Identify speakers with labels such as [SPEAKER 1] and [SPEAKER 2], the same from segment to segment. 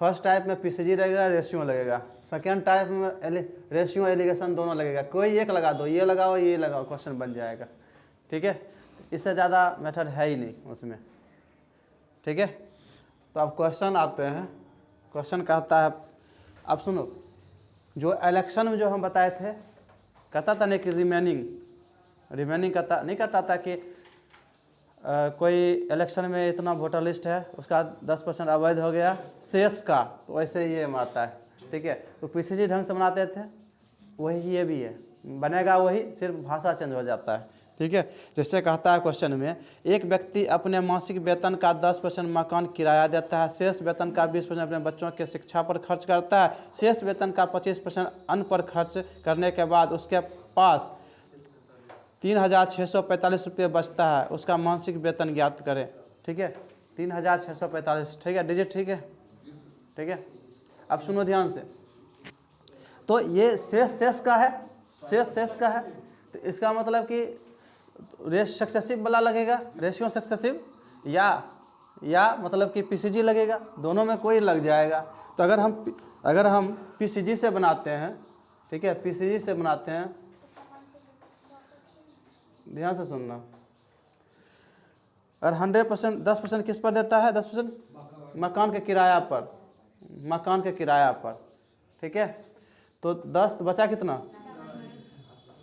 [SPEAKER 1] First type में PCG लगेगा, ratio लगेगा। सेकेंड टाइप में रेशियो एलिगेशन दोनों लगेगा। कोई एक लगा दो, ये लगाओ ये लगाओ, क्वेश्चन बन जाएगा। ठीक है, इससे ज़्यादा मेथड है ही नहीं उसमें। ठीक है, तो अब क्वेश्चन आते हैं। क्वेश्चन कहता है, अब सुनो, जो इलेक्शन में जो हम बताए थे, कहता था नहीं कि रिमेनिंग कहता नहीं, कहता था कि कोई इलेक्शन में इतना वोटर लिस्ट है, उसका 10% अवैध हो गया शेष का, तो वैसे ये मारता है। ठीक है, तो पीसीजी ढंग से बनाते थे, वही ये भी है, बनेगा वही, सिर्फ भाषा चेंज हो जाता है। ठीक है, जैसे कहता है क्वेश्चन में, एक व्यक्ति अपने मासिक वेतन का 10% मकान किराया देता है, शेष वेतन का 20% अपने बच्चों के शिक्षा पर खर्च करता है, शेष वेतन का 25% अन्न पर खर्च करने के बाद उसके पास 3,645 रुपये बचता है, उसका मासिक वेतन ज्ञात करें। ठीक है, 3,645, ठीक है, डिजिट, ठीक है। ठीक है, अब सुनो ध्यान से, तो ये शेष का है, शेष का है, तो इसका मतलब कि रेस सक्सेसिव वाला लगेगा, रेशियो सक्सेसिव, या मतलब कि पीसीजी लगेगा, दोनों में कोई लग जाएगा। तो अगर हम पीसीजी से बनाते हैं, ठीक है, पीसीजी से बनाते हैं, ध्यान से सुनना, अगर 100% 10% किस पर देता है, 10% मकान के किराया पर, मकान के किराया पर। ठीक है, तो 10 बचा कितना,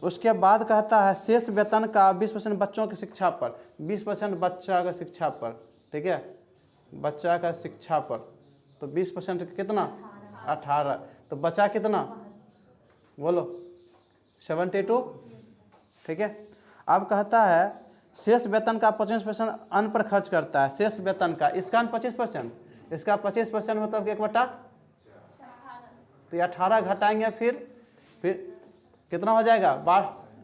[SPEAKER 1] उसके बाद कहता है शेष वेतन का 20% बच्चों की शिक्षा पर, 20% बच्चा का शिक्षा पर। ठीक है, बच्चा का शिक्षा पर, तो 20% कितना, 18, तो बचा कितना, बोलो, 72। ठीक है, अब कहता है शेष वेतन का 25% अन्न पर खर्च करता है, शेष वेतन का, इसका 25%, इसका 25% मतलब 1/, तो ये 18 घटाएंगे, फिर कितना हो जाएगा,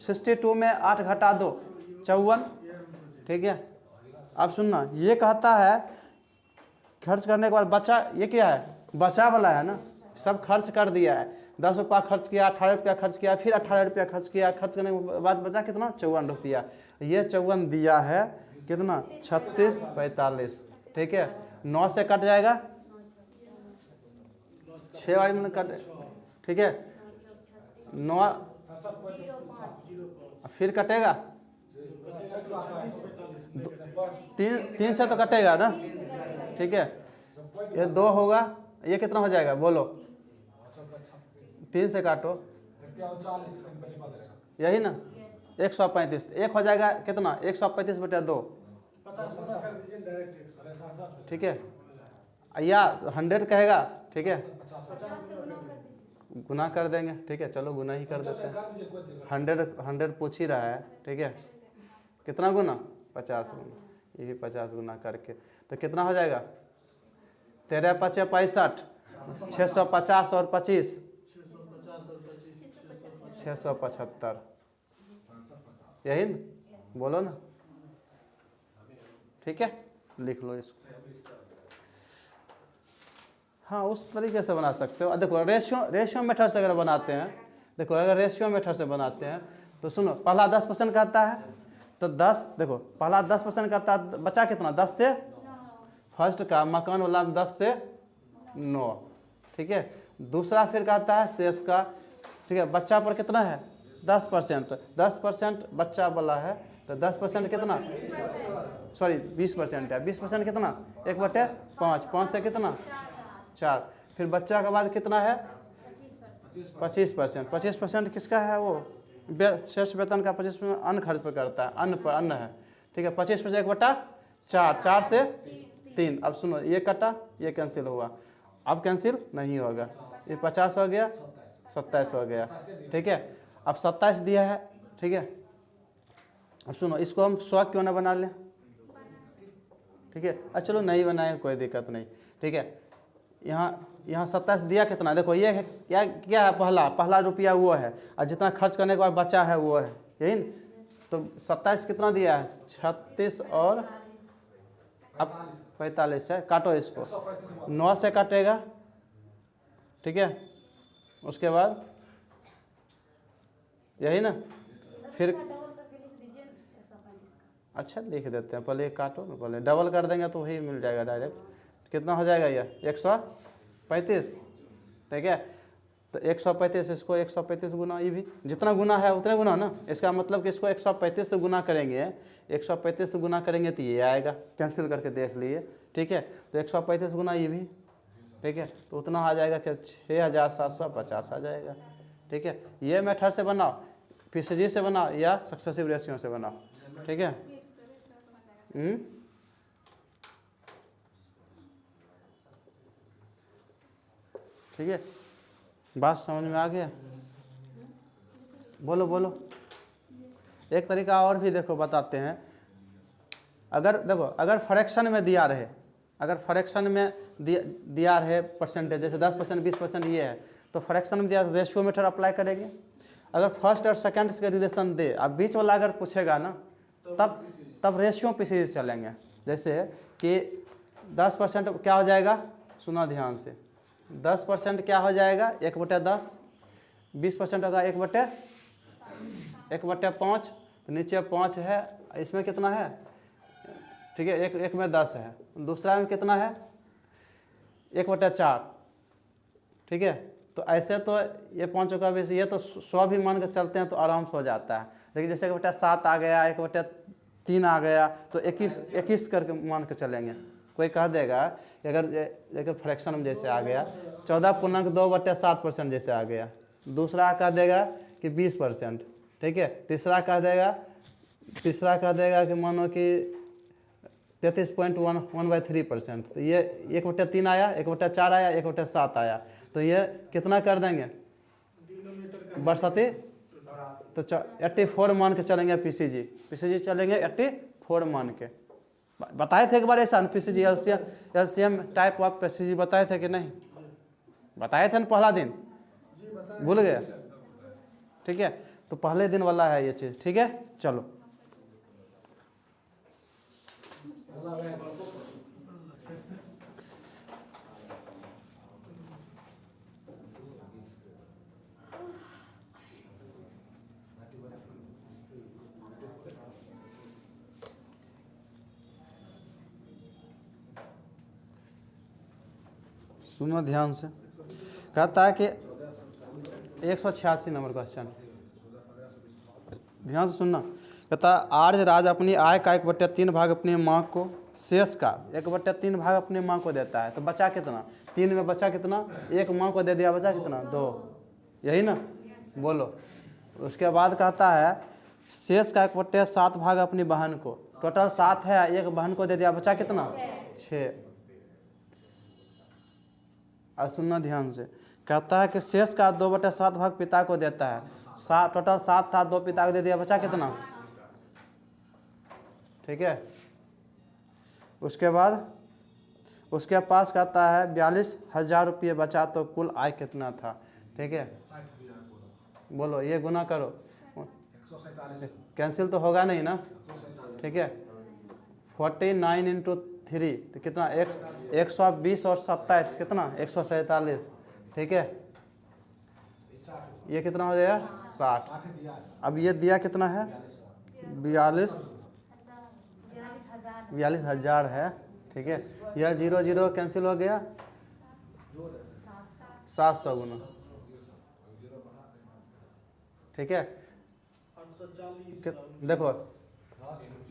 [SPEAKER 1] 62 में 8 घटा दो, 54। ठीक है, अब सुनना, ये कहता है खर्च करने के बाद बचा, ये क्या है, बचा वाला है ना, सब खर्च कर दिया है, 10 रुपया खर्च किया, 18 रुपया खर्च किया, फिर 18 रुपया खर्च किया, खर्च करने के बाद बचा कितना, 54 रुपया। ये 54 दिया है कितना, 3645। ठीक है, 9 से कट जाएगा, 6 वाली में कट, ठीक है, 9 फिर कटेगा, 3 से तो कटेगा ना। ठीक है, ये 2 होगा, ये कितना हो जाएगा, बोलो, 3 से काटो, यही ना, 135, एक हो जाएगा कितना, 135/2। ठीक है, या 100 कहेगा, ठीक है, गुना कर देंगे। ठीक है, चलो गुना ही कर देते हैं, 100 पूछ ही रहा है। ठीक है, कितना गुना, 50 गुना, ये भी 50 गुना करके, तो कितना हो जाएगा, 13 × 5 = 65, 650 और 25, 675, यही ना, बोलो ना। ठीक है, लिख लो इसको। हाँ, उस तरीके से बना सकते हो। देखो रेशियो मेथड से अगर बनाते हैं, देखो अगर रेशियो मेथड से बनाते हैं तो सुनो, पहला 10% कहता है, तो 10, देखो पहला 10% कहता है, बचा कितना, 10 से, फर्स्ट का मकान वाला 10 से 9। ठीक है, दूसरा फिर कहता है शेष का। ठीक है, बच्चा पर कितना है, 10%, 10% बच्चा वाला है, तो 10% कितना, सॉरी 20% है, 20% कितना, 1/5, 5 से कितना, 4, फिर बच्चा के बाद कितना है, 25%, 25% किसका है, वो शेष वेतन का 25% अन्न खर्च पर करता है, अन्न है। ठीक है, 25% 1/4, 4 से 3। अब सुनो, ये कटा, ये कैंसिल हुआ, अब कैंसिल नहीं होगा, ये 50 हो गया, 27 हो गया। ठीक है, अब 27 दिया है। ठीक है, अब सुनो, इसको हम 100 क्यों ना बना लें। ठीक है, अच्छा चलो नहीं बनाए, कोई दिक्कत नहीं। ठीक है, यहाँ 27 दिया कितना, देखो ये है क्या है, पहला रुपया वो है, और जितना खर्च करने के बाद बचा है वो है, यही न? तो 27 कितना दिया है, 36 और अब 45 है, काटो इसको, 9 से काटेगा। ठीक है, उसके बाद यही ना, फिर अच्छा लिख देते हैं, पहले काटो ना, पहले डबल कर देंगे तो वही मिल जाएगा डायरेक्ट। कितना हो जाएगा ये, 100, 35, ठीक है। तो 135, इसको 135 गुना, ये भी जितना गुना है उतने गुना ना, इसका मतलब कि इसको 135 से गुना करेंगे, 135 से गुना करेंगे तो ये आएगा, कैंसिल करके देख लिए, ठीक है। तो 135 गुना ये भी, ठीक है, तो उतना आ जाएगा कि 6750 आ जाएगा, ठीक है। ये मेथड से बनाओ, पीसीजी से बनाओ या सक्सेसिव रेशियो से बनाओ, ठीक है। ठीक है, बात समझ में आ गया? बोलो बोलो। एक तरीका और भी देखो बताते हैं, अगर देखो अगर फ्रैक्शन में दिया रहे, अगर फ्रैक्शन में दिया रहे परसेंटेज, जैसे 10%, 20% ये है, तो फ्रैक्शन में दिया रेशियो मेथड अप्लाई करेंगे। अगर फर्स्ट और सेकंड के रिलेशन दे, अब बीच वाला अगर पूछेगा ना, तब रेशियो पीसीजी चलेंगे। जैसे कि 10% क्या हो जाएगा, सुना ध्यान से, 10% क्या हो जाएगा 1/10, 20% होगा 1/5, तो नीचे 5 है, इसमें कितना है, ठीक है, एक में 10 है, दूसरा में कितना है 1/4, ठीक है। तो ऐसे तो ये 5 का भी, ये तो 100 भी मान के चलते हैं तो आराम से हो जाता है। लेकिन जैसे 1/7 आ गया, 1/3 आ गया, तो 21 करके मान के चलेंगे। कोई कह देगा कि अगर फ्रैक्शन में जैसे आ गया 14.2/7% जैसे आ गया, दूसरा कह देगा कि 20%, ठीक है, तीसरा कह देगा कि मानो कि 33.1/3%, तो ये 1/3 आया, 1/4 आया, 1/7 आया, तो ये कितना कर देंगे बरसती, तो 84 मान के चलेंगे। पीसीजी चलेंगे 84 मान के। बताए थे एक बार ऐसा PCG LCM type of PCG बताए थे कि नहीं? बताए थे ना पहला दिन, भूल गए? ठीक है, तो पहले दिन वाला है ये चीज़, ठीक है। चलो सुनो ध्यान से, कहता है कि 186 नंबर क्वेश्चन, ध्यान से सुनना। कहता है आर्य राज अपनी आय का 1/3 भाग अपनी माँ को, शेष का 1/3 भाग अपनी माँ को देता है, तो बचा कितना, 3 में बचा कितना, 1 माँ को दे दिया, बचा कितना 2, यही ना, बोलो। उसके बाद कहता है शेष का 1/7 भाग अपनी बहन को, टोटल 7 है, 1 बहन को दे दिया, बचा कितना 6। और सुनना ध्यान से, कहता है कि शेष का 2/7 भाग पिता को देता है, टोटल 7 था, 2 पिता को दे दिया, बचा कितना, ठीक है। उसके बाद उसके पास कहता है 42,000 रुपये बचा, तो कुल आय कितना था, ठीक है। बोलो, ये गुना करो, कैंसिल तो होगा नहीं ना, ठीक है। 49 × 3 तो कितना, 120 और 27 कितना 147, ठीक है। ये कितना हो जाएगा 60। अब ये दिया कितना है 42,000 है, ठीक है। यह 0 0 कैंसिल हो गया, 700 गुना, ठीक है। देखो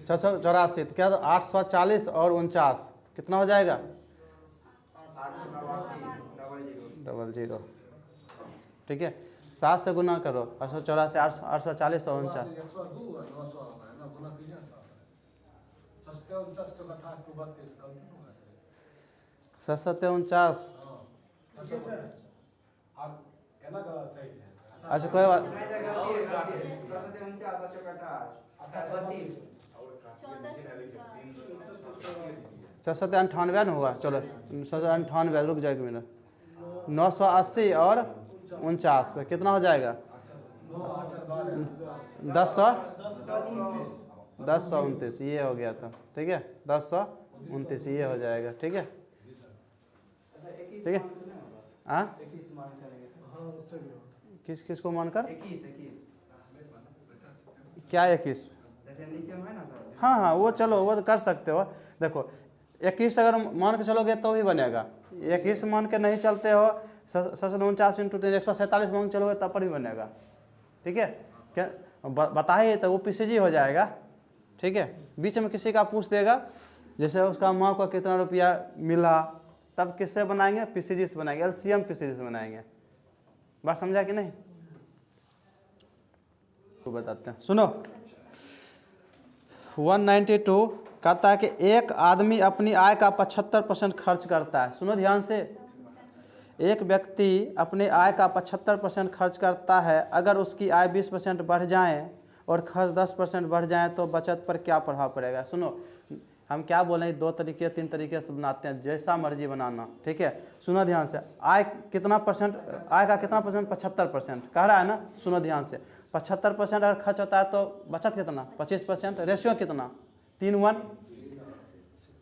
[SPEAKER 1] 684, तो क्या 840 और 49 कितना हो जाएगा 00, ठीक है। 7 से गुना करो, 884, 840 और 49, 749। अच्छा कोई बात, 698 ना होगा, चलो 698, रुक जाएगा मिनट, 980 और 49 कितना हो जाएगा 1029, ये हो गया था, ठीक है। 1029 ये हो जाएगा, ठीक है, ठीक है। हाँ किस को मानकर, क्या 21, हाँ हाँ वो चलो वो तो कर सकते हो। देखो 21 अगर मान के चलोगे तो भी बनेगा, एक ही से मान के नहीं चलते हो, 49 इंटू 147 मान चलोगे तब पर भी बनेगा। ठीक है, क्या बताइए तो वो पीसीजी हो जाएगा। ठीक है, बीच में किसी का पूछ देगा जैसे उसका माँ को कितना रुपया मिला, तब किससे बनाएंगे, पीसीजी से बनाएंगे, एलसीएम पीसीजी से बनाएंगे। बात समझा कि नहीं? तो बताते हैं, सुनो। 192 कहता है कि एक आदमी अपनी आय का 75% खर्च करता है। सुनो ध्यान से, एक व्यक्ति अपने आय का 75% खर्च करता है। अगर उसकी आय 20% बढ़ जाए और खर्च 10% बढ़ जाए तो बचत पर क्या प्रभाव पड़ेगा? सुनो, हम क्या बोले, 2 तरीके 3 तरीके से बनाते हैं, जैसा मर्जी बनाना। ठीक है, सुनो ध्यान से। आय कितना परसेंट, आय का कितना परसेंट? 75% कह रहा है ना। सुनो ध्यान से, 75% अगर खर्च होता है तो बचत कितना? 25%। रेशियो कितना? 3:1।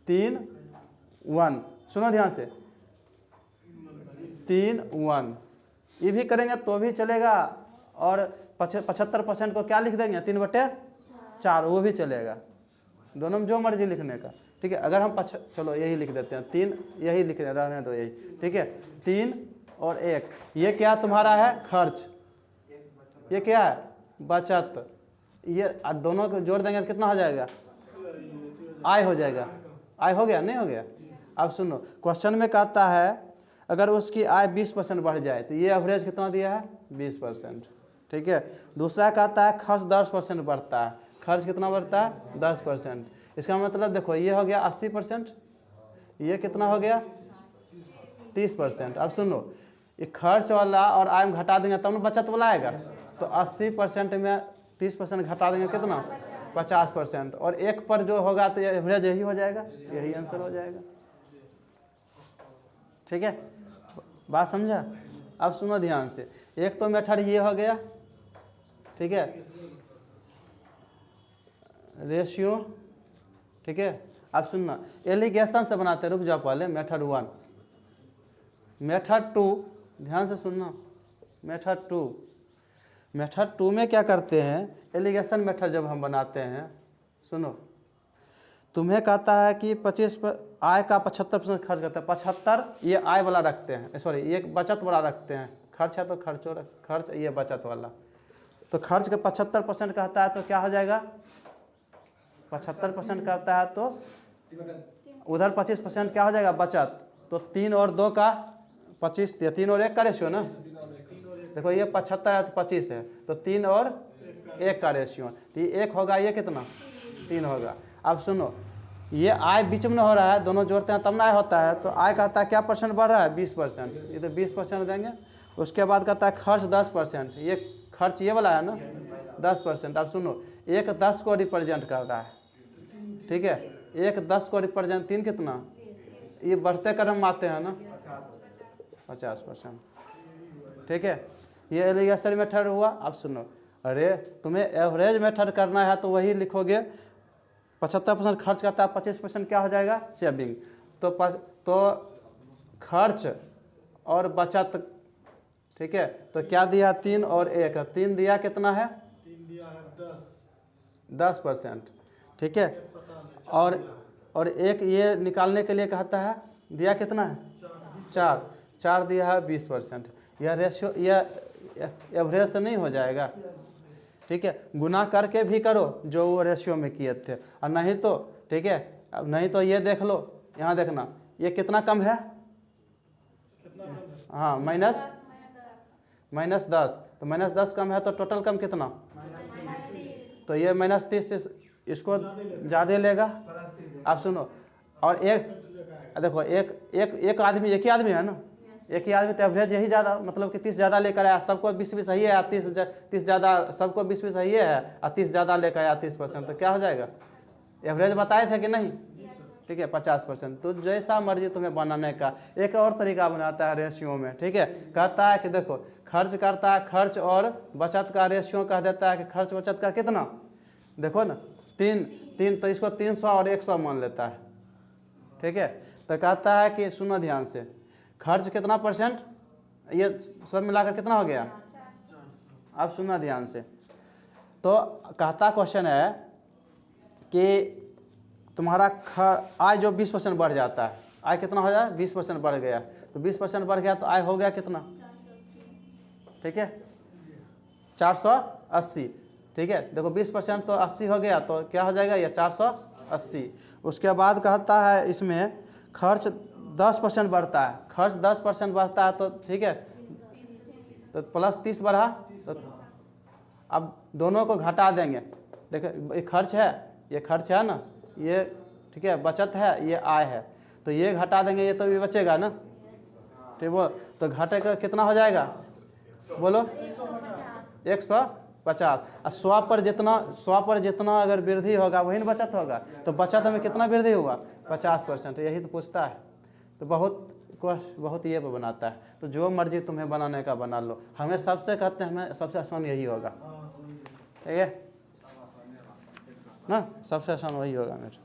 [SPEAKER 1] 3:1। सुनो ध्यान से, 3:1। ये भी करेंगे तो भी चलेगा, और 75% को क्या लिख देंगे? 3/4, वो भी चलेगा। दोनों में जो मर्जी लिखने का। ठीक है, अगर हम चलो यही लिख देते हैं, 3 यही लिख रहने दो यही। ठीक है, 3 और 1, ये क्या तुम्हारा है? खर्च। ये क्या है? बचत। ये दोनों को जोड़ देंगे तो कितना हो जाएगा? आय हो जाएगा। आय हो गया, नहीं हो गया? अब सुनो, क्वेश्चन में कहता है अगर उसकी आय 20% बढ़ जाए तो ये एवरेज कितना दिया है? 20%। ठीक है, दूसरा कहता है खर्च 10% बढ़ता है। खर्च कितना बढ़ता है? 10%। इसका मतलब देखो, ये हो गया 80%, ये कितना हो गया? 30%। अब सुनो, ये खर्च वाला और आय में घटा देंगे तब ना बचत वाला आएगा। तो 80% में 30% घटा देंगे कितना? 50%। और 1 पर जो होगा तो एवरेज यही हो जाएगा, यही आंसर हो जाएगा। ठीक है, बात समझा? अब सुनो ध्यान से, एक तो मेथड ये हो गया। ठीक है, रेशियो। ठीक है, अब सुनना, एलिगेशन से बनाते, रुक जाओ पहले। मेथड 1, मेथड 2, ध्यान से सुनना। मेथड 2 में क्या करते हैं? एलिगेशन मेथड जब हम बनाते हैं, सुनो, तुम्हें कहता है कि 25 पर आय का 75% खर्च करता है। 75 ये आय वाला रखते हैं, सॉरी ये बचत वाला रखते हैं। खर्च है तो खर्च, ये बचत वाला। तो खर्च का 75% कहता है तो क्या हो जाएगा? 75% करता है तो उधर 25% क्या हो जाएगा? बचत। तो 3 और 2 का 25, 3 और 1 का रेशियो ना। देखो ये 75 है तो 25 है, तो 3 और 1 का रेशियो। तो ये 1 होगा, ये कितना? 3 होगा। अब सुनो, ये आय बीच में हो रहा है, दोनों जोड़ते हैं तब ना आय होता है। तो आय कहता है क्या परसेंट बढ़ रहा है? 20%। ये तो 20% देंगे। उसके बाद कहता है खर्च 10%। ये खर्च ये वाला है ना, 10%। अब सुनो, 1 10 को रिप्रेजेंट कर रहा है। ठीक है, 1 10 को रिप्रेजेंट, 3 कितना? ये बढ़ते क्रम में आते हैं ना, 50%। ठीक है, ये एलिगेशन मेथड हुआ। अब सुनो, अरे तुम्हें एवरेज मेथड करना है तो वही लिखोगे। 75% खर्च करता है, 25% क्या हो जाएगा? सेविंग। तो खर्च और बचत। ठीक है, तो क्या दिया? 3 और 1। 3 दिया कितना है? 10%। ठीक है, और 1 ये निकालने के लिए कहता है, दिया कितना है? 4 दिया है, 20%। यह रेशियो, यह एवरेज से नहीं हो जाएगा। ठीक है, गुना करके भी करो जो वो रेशियो में किए थे, और नहीं तो, ठीक है, अब नहीं तो ये देख लो, यहाँ देखना, ये कितना कम है? हाँ, -10। तो -10 कम है तो टोटल कम कितना? तो ये -30 इसको ज़्यादा लेगा। आप सुनो, और देखो, एक आदमी, एक ही आदमी है ना, एक ही आदमी, तो एवरेज यही ज़्यादा, मतलब कि 30 ज़्यादा लेकर आया, सबको 20 सही है, 30 ज़्यादा, सबको 20 सही है, और 30 ज़्यादा लेकर आया 30%, तो क्या हो जाएगा? एवरेज बताए थे कि नहीं? ठीक है, 50%। तो जैसा मर्जी तुम्हें बनाने का। एक और तरीका बनाता है रेशियो में। ठीक है, कहता है कि देखो, खर्च करता है, खर्च और बचत का रेशियो कह देता है कि खर्च बचत का कितना? देखो ना, 3, तो इसको 300 और 100 मान लेता है। ठीक है, तो कहता है कि सुनो ध्यान से, खर्च कितना %? ये सब मिलाकर कितना हो गया? अब सुनना ध्यान से। तो कहता क्वेश्चन है कि तुम्हारा आय जो 20% बढ़ जाता है, आय कितना हो जाए 20% बढ़ गया, तो 20% बढ़ गया तो आय हो गया कितना, ठीक है 480, ठीक है। देखो 20% तो 80 हो गया, तो क्या हो जाएगा ये 480। उसके बाद कहता है इसमें खर्च 10% बढ़ता है, खर्च 10% बढ़ता है तो ठीक है, तो प्लस 30 बढ़ा, तो अब दोनों को घटा देंगे। देखो ये खर्च है, ये खर्च है ना, ये ठीक है बचत है, ये आय है, तो ये घटा देंगे, ये तो भी बचेगा ना, ठीक है। तो घटे का कितना हो जाएगा बोलो 150। और 100 पर जितना अगर वृद्धि होगा वही ना बचत होगा, तो बचत में कितना वृद्धि हुआ 50%, यही तो पूछता है। तो बहुत ये बनाता है, तो जो मर्जी तुम्हें बनाने का बना लो, हमें सबसे कहते हैं हमें सबसे आसान यही होगा, ठीक है ना, सबसे आसान वही होगा मेरे।